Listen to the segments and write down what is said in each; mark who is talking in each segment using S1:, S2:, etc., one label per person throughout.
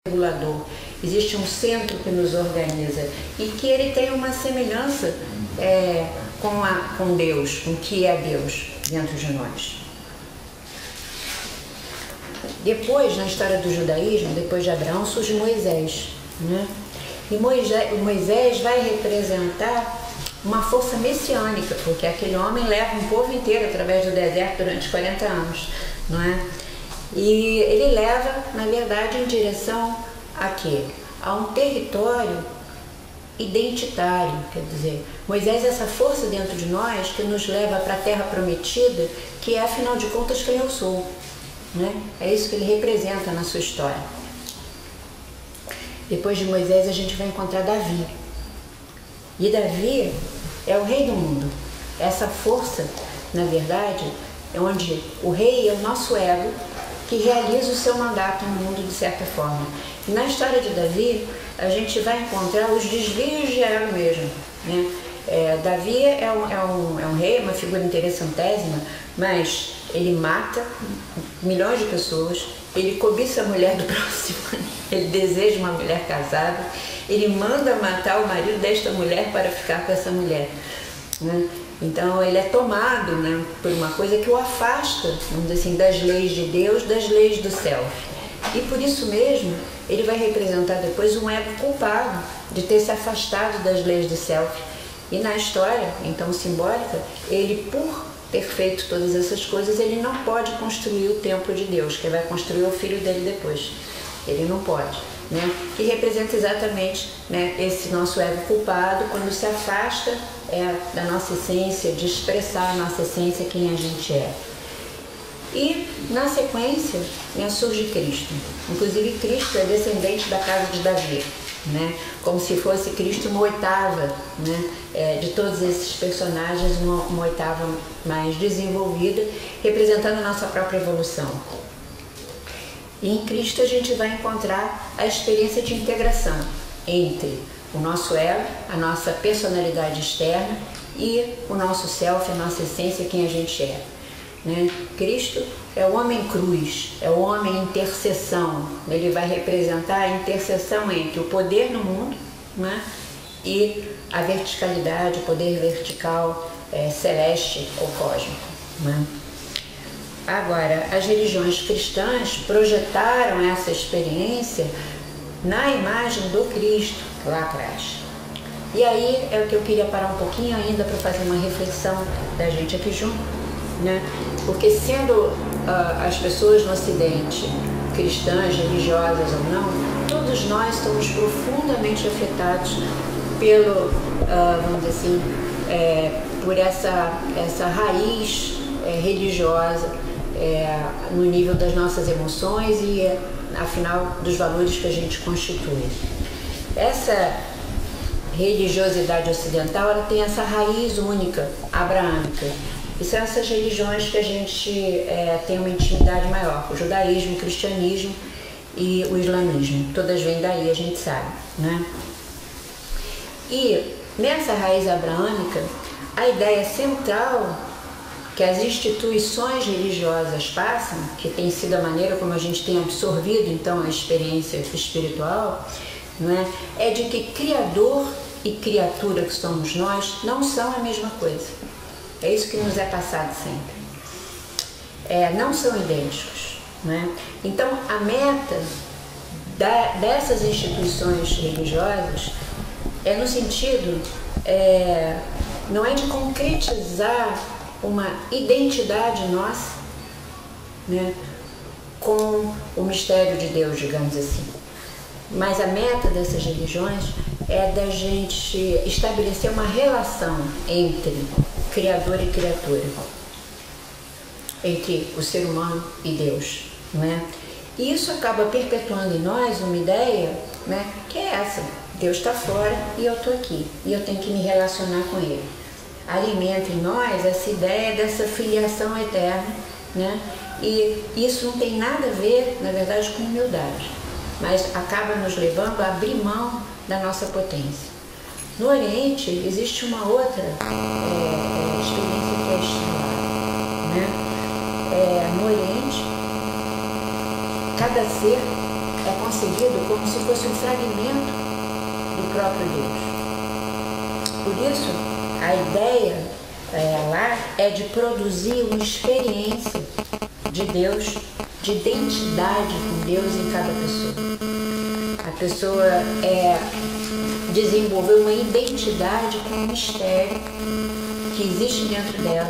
S1: regulador, existe um centro que nos organiza e que ele tem uma semelhança com Deus, com o que é Deus dentro de nós. Depois, na história do judaísmo, depois de Abraão, surge Moisés, né? E Moisés vai representar uma força messiânica, porque aquele homem leva um povo inteiro através do deserto durante 40 anos, não é? E ele leva, na verdade, em direção a quê? A um território identitário, quer dizer, Moisés é essa força dentro de nós que nos leva para a terra prometida, que é, afinal de contas, quem eu sou, né? É isso que ele representa na sua história. Depois de Moisés a gente vai encontrar Davi. E Davi é o rei do mundo. Essa força, na verdade, é onde o rei é o nosso ego que realiza o seu mandato no mundo de certa forma. E na história de Davi, a gente vai encontrar os desvios de ego mesmo, né? Davi é um rei, uma figura interessantésima, mas ele mata milhões de pessoas, ele cobiça a mulher do próximo, ele deseja uma mulher casada, ele manda matar o marido desta mulher para ficar com essa mulher, né? Então ele é tomado, né, por uma coisa que o afasta, vamos dizer assim, das leis de Deus, das leis do céu. E por isso mesmo, ele vai representar depois um ego culpado de ter se afastado das leis do céu. E na história, então simbólica, ele, por ter feito todas essas coisas, ele não pode construir o templo de Deus, que vai construir o filho dele depois. Ele não pode, né? Que representa exatamente, né, esse nosso ego culpado, quando se afasta da nossa essência, de expressar a nossa essência, quem a gente é. E, na sequência, né, surge Cristo. Inclusive, Cristo é descendente da casa de Davi, né? Como se fosse Cristo uma oitava, né, de todos esses personagens, uma oitava mais desenvolvida, representando a nossa própria evolução. E em Cristo a gente vai encontrar a experiência de integração entre o nosso ego, a nossa personalidade externa e o nosso self, a nossa essência, quem a gente é, né? Cristo é o homem cruz, é o homem intercessão. Ele vai representar a interseção entre o poder no mundo, né, e a verticalidade, o poder vertical celeste ou cósmico, né? Agora, as religiões cristãs projetaram essa experiência na imagem do Cristo lá atrás. E aí é o que eu queria parar um pouquinho ainda para fazer uma reflexão da gente aqui junto, né? Porque sendo as pessoas no Ocidente cristãs, religiosas ou não, todos nós estamos profundamente afetados pelo, vamos dizer assim, por essa raiz religiosa no nível das nossas emoções e, afinal, dos valores que a gente constitui. Essa religiosidade ocidental, ela tem essa raiz única, abraâmica. E são essas religiões que a gente tem uma intimidade maior, o judaísmo, o cristianismo e o islamismo. Todas vêm daí, a gente sabe, né? E nessa raiz abraâmica, a ideia central que as instituições religiosas passam, que tem sido a maneira como a gente tem absorvido então a experiência espiritual, não é de que Criador e criatura que somos nós não são a mesma coisa. É isso que nos é passado sempre. Não são idênticos, né? Então, a meta dessas instituições religiosas é no sentido, não é de concretizar uma identidade nossa, né, com o mistério de Deus, digamos assim. Mas a meta dessas religiões é da gente estabelecer uma relação entre Criador e criatura, entre o ser humano e Deus, não é? E isso acaba perpetuando em nós uma ideia, né, que é essa: Deus está fora e eu estou aqui, e eu tenho que me relacionar com Ele. Alimenta em nós essa ideia dessa filiação eterna, né? E isso não tem nada a ver, na verdade, com humildade, mas acaba nos levando a abrir mão da nossa potência. No Oriente existe uma outra experiência que é estimulada, né? No Oriente, cada ser é concebido como se fosse um fragmento do próprio Deus. Por isso, a ideia lá é de produzir uma experiência de Deus, de identidade com Deus em cada pessoa. A pessoa desenvolver uma identidade com um mistério que existe dentro dela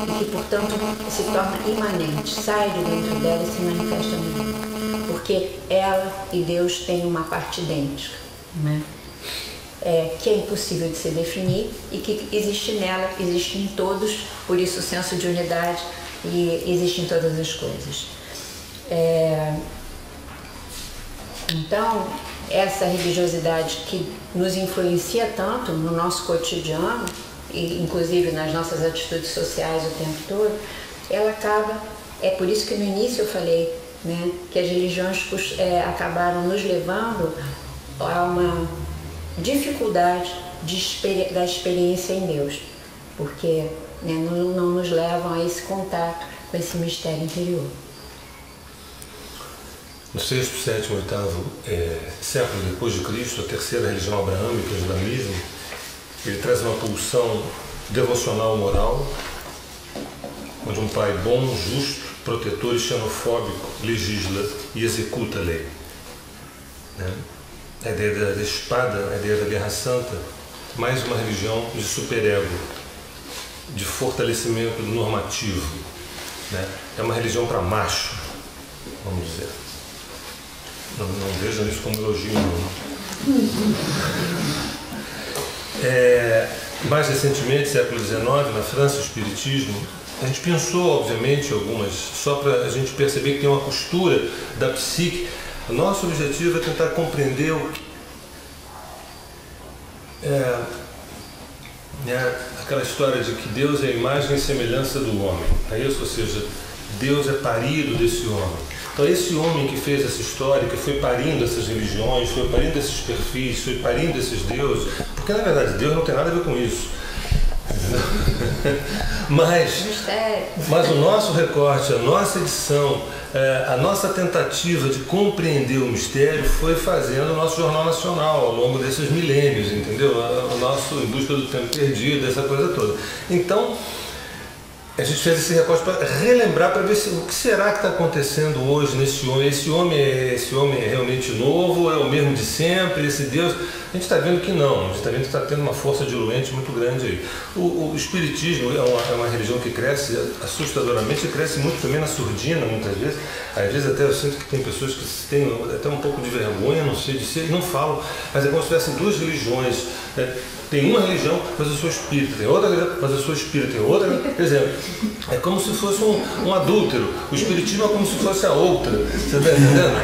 S1: e que, portanto, se torna imanente, sai de dentro dela e se manifesta no mundo. Porque ela e Deus têm uma parte idêntica, né? Que é impossível de se definir e que existe nela, existe em todos, por isso o senso de unidade e existe em todas as coisas. Então, essa religiosidade que nos influencia tanto no nosso cotidiano, e inclusive nas nossas atitudes sociais o tempo todo, ela acaba, é por isso que no início eu falei, né, que as religiões acabaram nos levando a uma dificuldade da experiência em Deus, porque não nos levam a esse contato com esse mistério interior.
S2: No 6º, 7º, 8º século depois de Cristo, a terceira religião abraâmica, o islamismo, ele traz uma pulsão devocional moral, onde um pai bom, justo, protetor e xenofóbico legisla e executa a lei. A ideia da espada, a ideia da guerra santa, mais uma religião de superego, de fortalecimento normativo. É uma religião para macho, vamos dizer. Não vejam isso como elogio, não. Mais recentemente, século XIX, na França, o espiritismo, a gente pensou, obviamente, algumas, só para a gente perceber que tem uma costura da psique. O nosso objetivo é tentar compreender aquela história de que Deus é a imagem e semelhança do homem. É isso? Ou seja, Deus é parido desse homem. Então esse homem que fez essa história, que foi parindo essas religiões, foi parindo esses perfis, foi parindo esses deuses, porque na verdade Deus não tem nada a ver com isso. Mas o nosso recorte, a nossa edição, a nossa tentativa de compreender o mistério foi fazendo o nosso Jornal Nacional ao longo desses milênios, entendeu? O nosso Em Busca do Tempo Perdido, essa coisa toda. Então, a gente fez esse recorte para relembrar, para ver o que será que está acontecendo hoje nesse homem. Esse homem é realmente novo, é o mesmo de sempre, esse Deus. A gente está vendo que não, a gente está vendo que está tendo uma força diluente muito grande aí. O espiritismo é uma religião que cresce assustadoramente, e cresce muito também na surdina, muitas vezes. Às vezes até eu sinto que tem pessoas que têm até um pouco de vergonha, não sei, de ser, e não falam, mas é como se tivessem duas religiões. Tem uma religião, mas eu sou espírita, tem outra religião, mas eu sou espírita, tem outra. Por exemplo, é como se fosse um adúltero. O espiritismo é como se fosse a outra. Você está entendendo?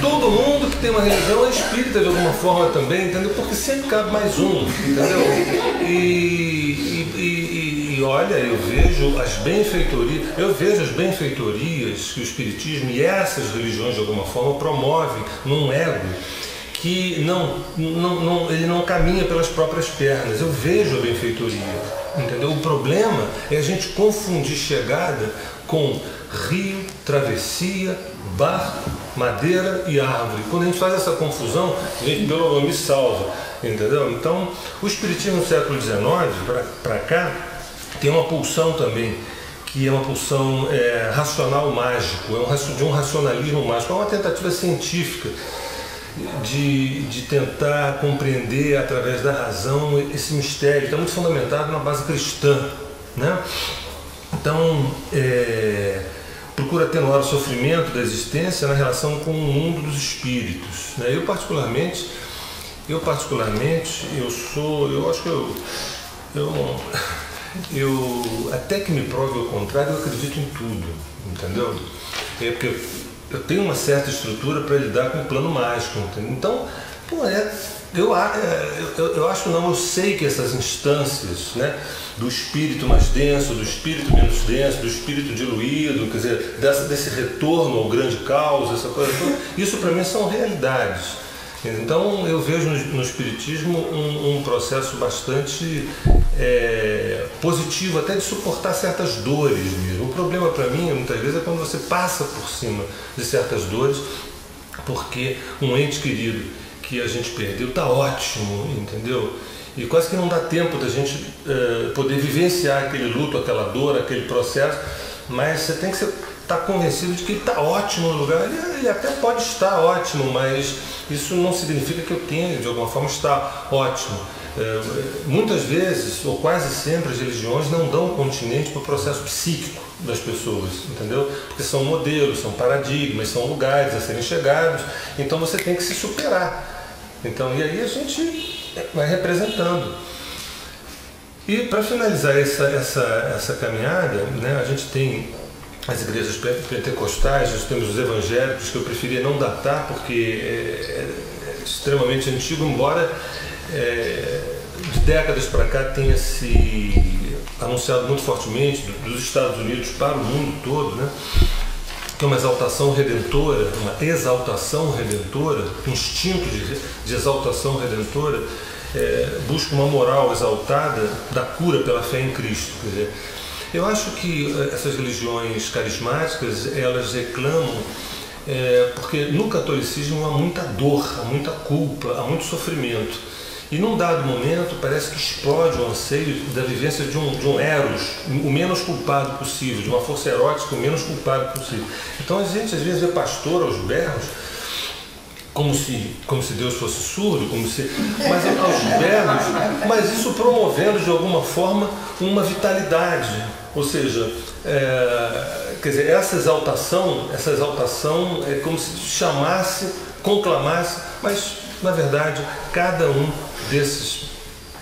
S2: Todo mundo que tem uma religião é espírita de alguma forma também, entendeu? Porque sempre cabe mais um, entendeu? E olha, eu vejo as benfeitorias que o espiritismo e essas religiões de alguma forma promovem num ego que ele não caminha pelas próprias pernas. Eu vejo a benfeitoria, entendeu? O problema é a gente confundir chegada com rio, travessia, barco, madeira e árvore. Quando a gente faz essa confusão, a gente pelo amor me salva, entendeu? Então, o espiritismo do século XIX para cá tem uma pulsão também, que é uma pulsão racional mágico, de um racionalismo mágico, é uma tentativa científica de tentar compreender através da razão esse mistério, que está muito fundamentado na base cristã, né? Então, procura atenuar o sofrimento da existência na relação com o mundo dos espíritos, né? Eu particularmente, até que me prove o contrário, eu acredito em tudo, entendeu? Porque eu tenho uma certa estrutura para lidar com o plano mágico, entendeu? Então, eu sei que essas instâncias, né, do espírito mais denso, do espírito menos denso, do espírito diluído, quer dizer, desse retorno ao grande caos, essa coisa toda, isso para mim são realidades. Então eu vejo no Espiritismo um processo bastante positivo, até de suportar certas dores mesmo. O problema para mim, muitas vezes, é quando você passa por cima de certas dores, porque um ente querido que a gente perdeu está ótimo, entendeu? E quase que não dá tempo da gente poder vivenciar aquele luto, aquela dor, aquele processo, mas você tem que estar convencido de que ele está ótimo no lugar. Ele até pode estar ótimo, mas isso não significa que eu tenha, de alguma forma, estar ótimo. Muitas vezes, ou quase sempre, as religiões não dão continente para o processo psíquico das pessoas, entendeu? Porque são modelos, são paradigmas, são lugares a serem chegados, então você tem que se superar. Então, e aí a gente vai representando. E para finalizar essa caminhada, né, a gente tem as igrejas pentecostais, nós temos os evangélicos, que eu preferia não datar porque é extremamente antigo, embora de décadas para cá tenha se anunciado muito fortemente dos Estados Unidos para o mundo todo, né? Que é uma exaltação redentora, uma exaltação redentora, um instinto de exaltação redentora, busca uma moral exaltada da cura pela fé em Cristo. Quer dizer, eu acho que essas religiões carismáticas, elas reclamam, porque no catolicismo há muita dor, há muita culpa, há muito sofrimento. E num dado momento parece que explode o anseio da vivência de um eros, o menos culpado possível, de uma força erótica o menos culpado possível. Então a gente às vezes vê pastor aos berros, como se Deus fosse surdo, mas aos berros, mas isso promovendo de alguma forma uma vitalidade. Ou seja, quer dizer, essa exaltação é como se chamasse, conclamasse, mas na verdade cada um desses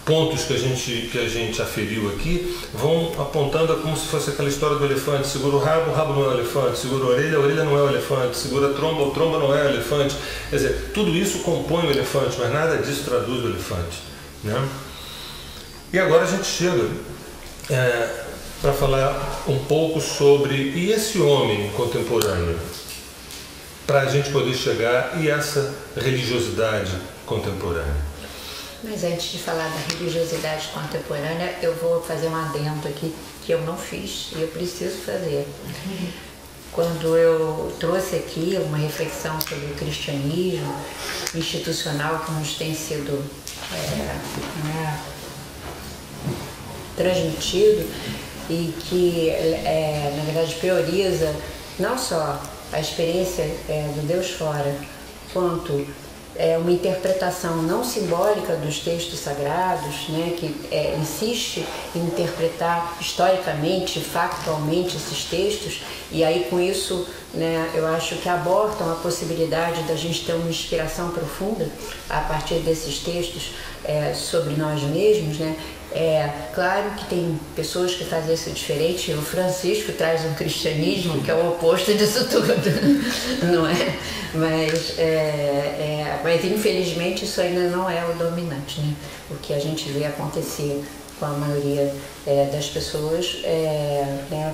S2: pontos que a gente aferiu aqui vão apontando a como se fosse aquela história do elefante: segura o rabo não é o elefante, segura a orelha não é o elefante, segura a tromba não é o elefante. Quer dizer, tudo isso compõe o elefante, mas nada disso traduz o elefante, né? E agora a gente chega para falar um pouco sobre esse homem contemporâneo, para a gente poder chegar e essa religiosidade contemporânea.
S1: Mas antes de falar da religiosidade contemporânea, eu vou fazer um adendo aqui que eu não fiz e eu preciso fazer. Quando eu trouxe aqui uma reflexão sobre o cristianismo institucional que nos tem sido transmitido e que, na verdade, prioriza não só a experiência do Deus fora, quanto uma interpretação não simbólica dos textos sagrados, né, que insiste em interpretar historicamente, factualmente esses textos, e aí com isso, né, eu acho que abortam a possibilidade da gente ter uma inspiração profunda a partir desses textos sobre nós mesmos, né? Claro que tem pessoas que fazem isso diferente. O Francisco traz um cristianismo que é o oposto disso tudo, não é? Mas infelizmente isso ainda não é o dominante, né? O que a gente vê acontecer com a maioria das pessoas, né?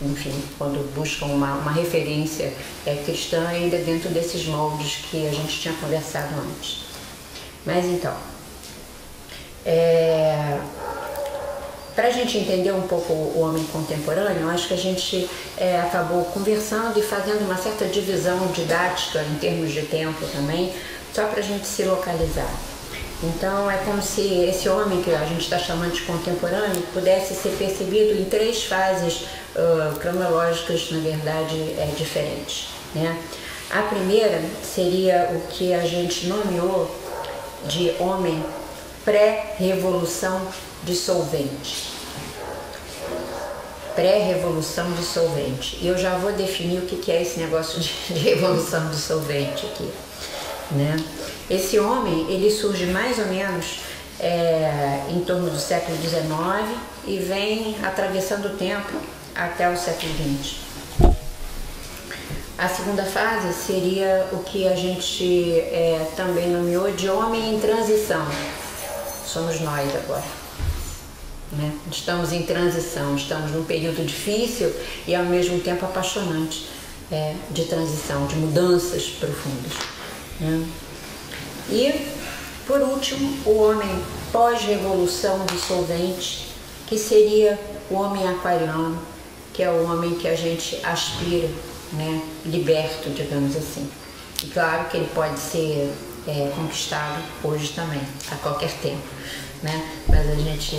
S1: Enfim, quando buscam uma referência cristã ainda dentro desses moldes que a gente tinha conversado antes. Mas então, para a gente entender um pouco o homem contemporâneo, eu acho que a gente acabou conversando e fazendo uma certa divisão didática em termos de tempo também, só para a gente se localizar. Então é como se esse homem que a gente está chamando de contemporâneo pudesse ser percebido em 3 fases cronológicas, na verdade, diferentes, né? A primeira seria o que a gente nomeou de homem pré-revolução dissolvente. Pré-revolução dissolvente. E eu já vou definir o que é esse negócio de revolução dissolvente aqui, né? Esse homem, ele surge mais ou menos em torno do século XIX e vem atravessando o tempo até o século XX. A segunda fase seria o que a gente também nomeou de homem em transição. Somos nós agora, né? Estamos em transição, estamos num período difícil e ao mesmo tempo apaixonante de transição, de mudanças profundas, né? E, por último, o homem pós-revolução dissolvente, que seria o homem aquariano, que é o homem que a gente aspira, né, liberto, digamos assim. E claro que ele pode ser conquistado hoje também, a qualquer tempo, né? Mas a gente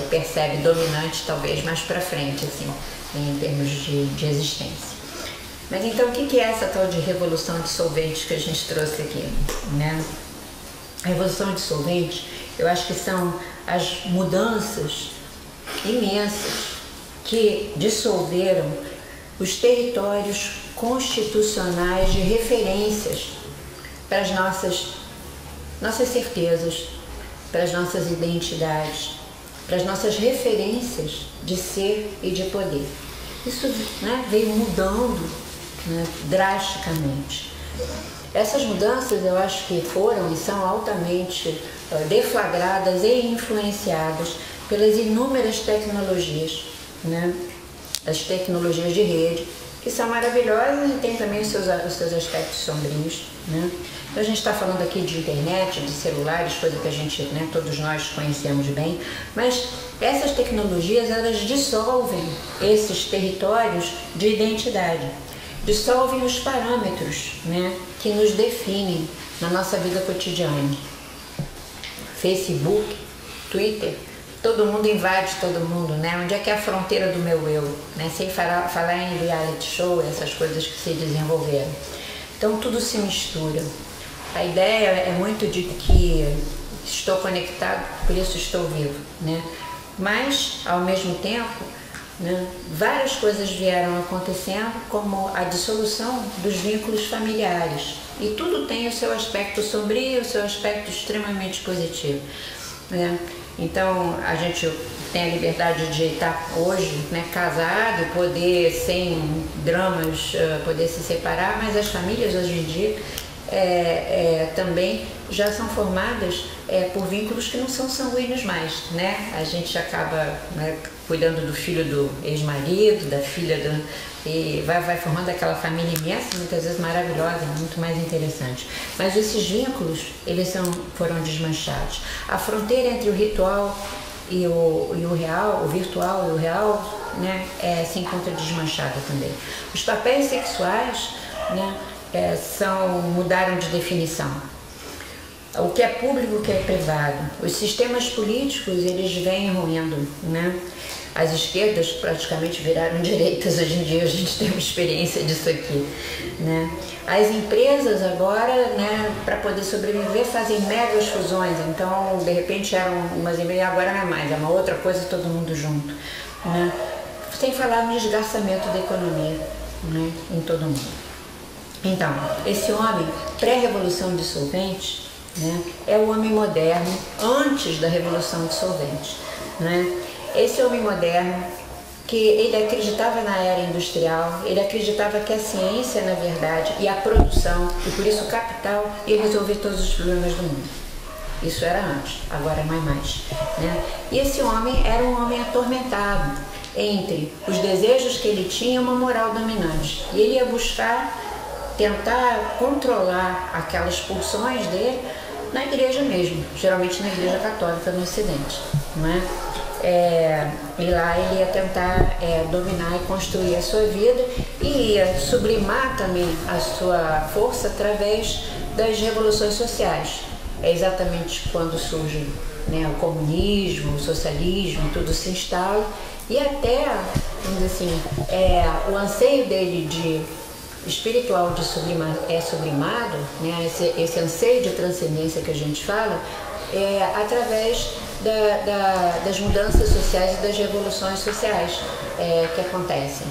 S1: percebe dominante talvez mais para frente, assim, em termos de existência. Mas então o que é essa tal de revolução dissolvente que a gente trouxe aqui, né? A revolução dissolvente, eu acho que são as mudanças imensas que dissolveram os territórios constitucionais de referências para as nossas certezas, para as nossas identidades, para as nossas referências de ser e de poder. Isso, né, veio mudando, né, drasticamente. Essas mudanças eu acho que foram e são altamente deflagradas e influenciadas pelas inúmeras tecnologias, né? As tecnologias de rede, que são maravilhosas e têm também os seus aspectos sombrios, né? Então a gente está falando aqui de internet, de celulares, coisa que a gente, né, todos nós conhecemos bem, mas essas tecnologias, elas dissolvem esses territórios de identidade, dissolvem os parâmetros, né, que nos definem na nossa vida cotidiana. Facebook, Twitter, todo mundo invade todo mundo, né? Onde é que é a fronteira do meu eu? Né? Sem falar em reality show, essas coisas que se desenvolveram. Então tudo se mistura. A ideia é muito de que estou conectado, por isso estou vivo, né? Mas, ao mesmo tempo, né, várias coisas vieram acontecendo, como a dissolução dos vínculos familiares. E tudo tem o seu aspecto sombrio, o seu aspecto extremamente positivo, né? Então, a gente tem a liberdade de estar hoje, né, casado e poder, sem dramas, poder se separar, mas as famílias hoje em dia também já são formadas por vínculos que não são sanguíneos mais, né? A gente acaba, né, cuidando do filho do ex-marido, da filha e vai formando aquela família imensa, muitas vezes maravilhosa, muito mais interessante. Mas esses vínculos, eles foram desmanchados. A fronteira entre o ritual e o real, o virtual e o real, né, se encontra desmanchada também. Os papéis sexuais, né, mudaram de definição. O que é público, o que é privado. Os sistemas políticos, eles vêm ruindo, né? As esquerdas praticamente viraram direitas hoje em dia, a gente tem uma experiência disso aqui, né? As empresas agora, né, para poder sobreviver, fazem megas fusões, então de repente eram umas empresas, agora não é mais, é uma outra coisa, todo mundo junto, né? Sem falar no esgarçamento da economia, né, em todo mundo. Então, esse homem pré-revolução dissolvente, né, é o homem moderno antes da revolução dissolvente, né? Esse homem moderno, que ele acreditava na era industrial, ele acreditava que a ciência, na verdade, e a produção, e por isso o capital, ia resolver todos os problemas do mundo. Isso era antes, agora não é mais, né? E esse homem era um homem atormentado entre os desejos que ele tinha e uma moral dominante. E ele ia tentar controlar aquelas pulsões dele na igreja mesmo, geralmente na igreja católica no Ocidente, não é? E lá ele ia tentar dominar e construir a sua vida e ia sublimar também a sua força através das revoluções sociais. É exatamente quando surge, né, o comunismo, o socialismo, tudo se instala e até, vamos dizer assim, o anseio dele espiritual de sublimado, né, esse anseio de transcendência que a gente fala, através das mudanças sociais e das revoluções sociais que acontecem.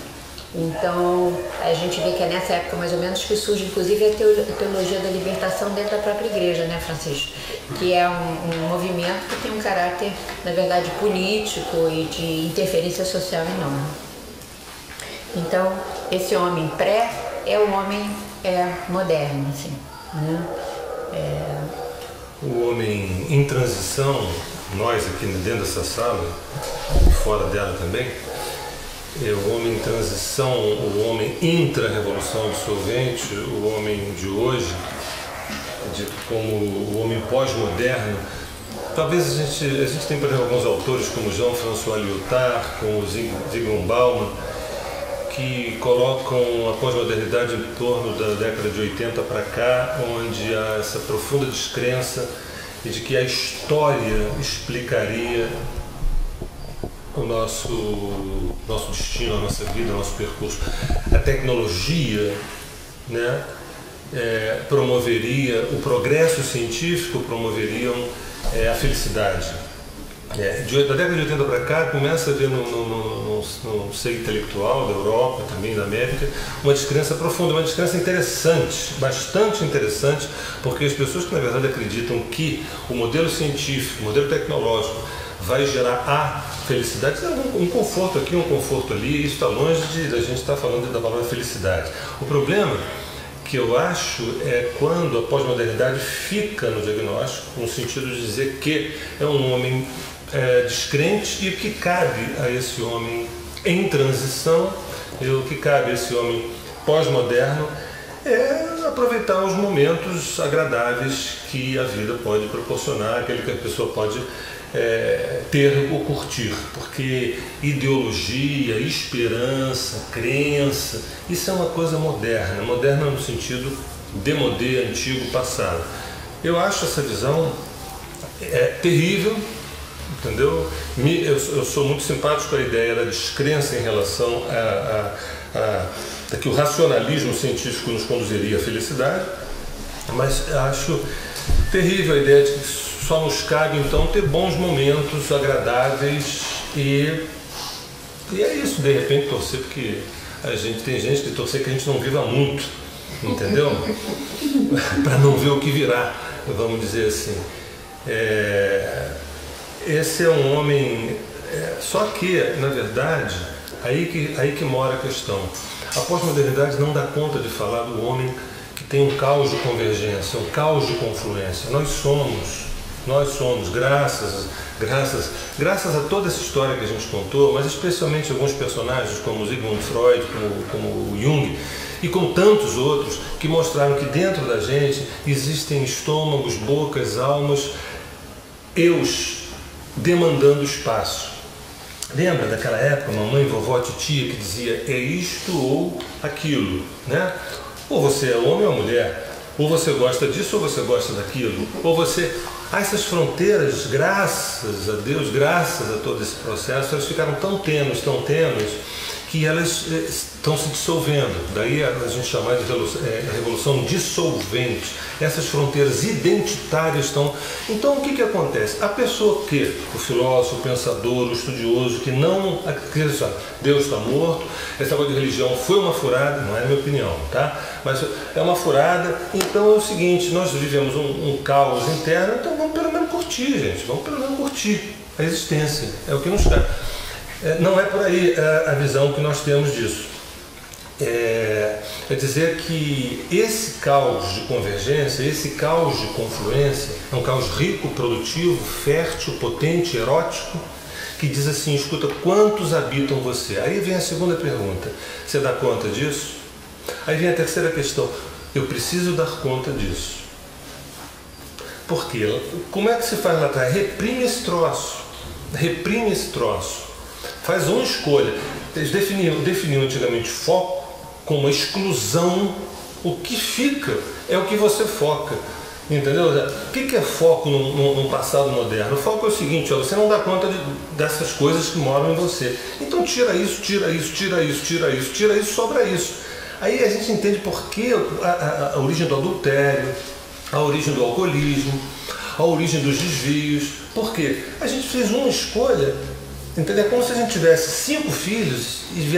S1: Então, a gente vê que é nessa época, mais ou menos, que surge, inclusive, a teologia da libertação dentro da própria igreja, né, Francisco? Que é um movimento que tem um caráter, na verdade, político e de interferência social enorme. Então, esse homem pré é o homem moderno, assim, né?
S2: O homem em transição, nós aqui dentro dessa sala, fora dela também, o homem em transição, o homem intra-revolução dissolvente, o homem de hoje, dito como o homem pós-moderno. Talvez a gente tem, por exemplo, alguns autores como Jean-François Lyotard, como Zygmunt Bauman, que colocam a pós-modernidade em torno da década de 80 para cá, onde há essa profunda descrença de que a história explicaria o nosso destino, a nossa vida, o nosso percurso. A tecnologia, né, promoveria, o progresso científico promoveriam a felicidade. Da década de 80 para cá, começa a haver no seio intelectual da Europa, também da América, uma descrença profunda, uma descrença interessante, bastante interessante, porque as pessoas que na verdade acreditam que o modelo científico, o modelo tecnológico vai gerar a felicidade, um conforto aqui, um conforto ali, isso está longe da gente estar falando da palavra felicidade. O problema que eu acho é quando a pós-modernidade fica no diagnóstico, no sentido de dizer que é um homem descrente, e o que cabe a esse homem em transição, e o que cabe a esse homem pós-moderno é aproveitar os momentos agradáveis que a vida pode proporcionar, aquele que a pessoa pode ter ou curtir, porque ideologia, esperança, crença, isso é uma coisa moderna no sentido démodé, antigo, passado. Eu acho essa visão terrível, entendeu? Eu sou muito simpático à ideia da descrença em relação a que o racionalismo científico nos conduziria à felicidade, mas acho terrível a ideia de que só nos cabe então ter bons momentos agradáveis e é isso, de repente torcer, porque tem gente que torcer que a gente não viva muito, entendeu? Para não ver o que virá, vamos dizer assim. Esse é um homem, só que, na verdade, aí que mora a questão. A pós-modernidade não dá conta de falar do homem que tem um caos de convergência, um caos de confluência. Nós somos, graças a toda essa história que a gente contou, mas especialmente alguns personagens como Sigmund Freud, como Jung, e com tantos outros que mostraram que dentro da gente existem estômagos, bocas, almas, eus demandando espaço. Lembra daquela época, mamãe, vovó, titia, que dizia é isto ou aquilo, né? Ou você é homem ou mulher, ou você gosta disso ou você gosta daquilo, ou você... Essas fronteiras, graças a Deus, graças a todo esse processo, elas ficaram tão tênues, que elas estão se dissolvendo. Daí a gente chama de revolução dissolvente. Essas fronteiras identitárias estão... Então o que acontece? A pessoa o filósofo, o pensador, o estudioso, que não acredita, Deus está morto, essa coisa de religião foi uma furada, não é a minha opinião, tá? Mas é uma furada, então é o seguinte, nós vivemos um caos interno, então vamos pelo menos curtir, gente, vamos pelo menos curtir a existência, é o que nos cabe. Não é por aí a visão que nós temos disso. É dizer que esse caos de convergência, esse caos de confluência, é um caos rico, produtivo, fértil, potente, erótico, que diz assim, escuta, quantos habitam você? Aí vem a segunda pergunta, você dá conta disso? Aí vem a terceira questão, eu preciso dar conta disso. Por quê? Como é que se faz lá atrás? Reprime esse troço. Faz uma escolha. Eles definiam antigamente foco como exclusão. O que fica é o que você foca. Entendeu? O que é foco num passado moderno? O foco é o seguinte, você não dá conta dessas coisas que moram em você. Então tira isso, sobra isso. Aí a gente entende por que a origem do adultério, a origem do alcoolismo, a origem dos desvios. Por quê? A gente fez uma escolha. Entendeu? É como se a gente tivesse 5 filhos e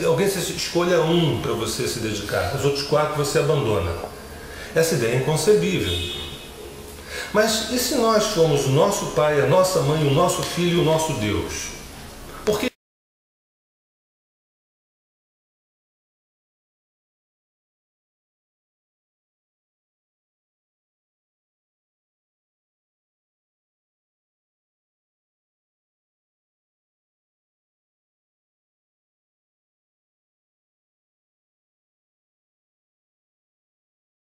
S2: alguém escolha um para você se dedicar, os outros 4 você abandona. Essa ideia é inconcebível. Mas e se nós formos o nosso pai, a nossa mãe, o nosso filho e o nosso Deus?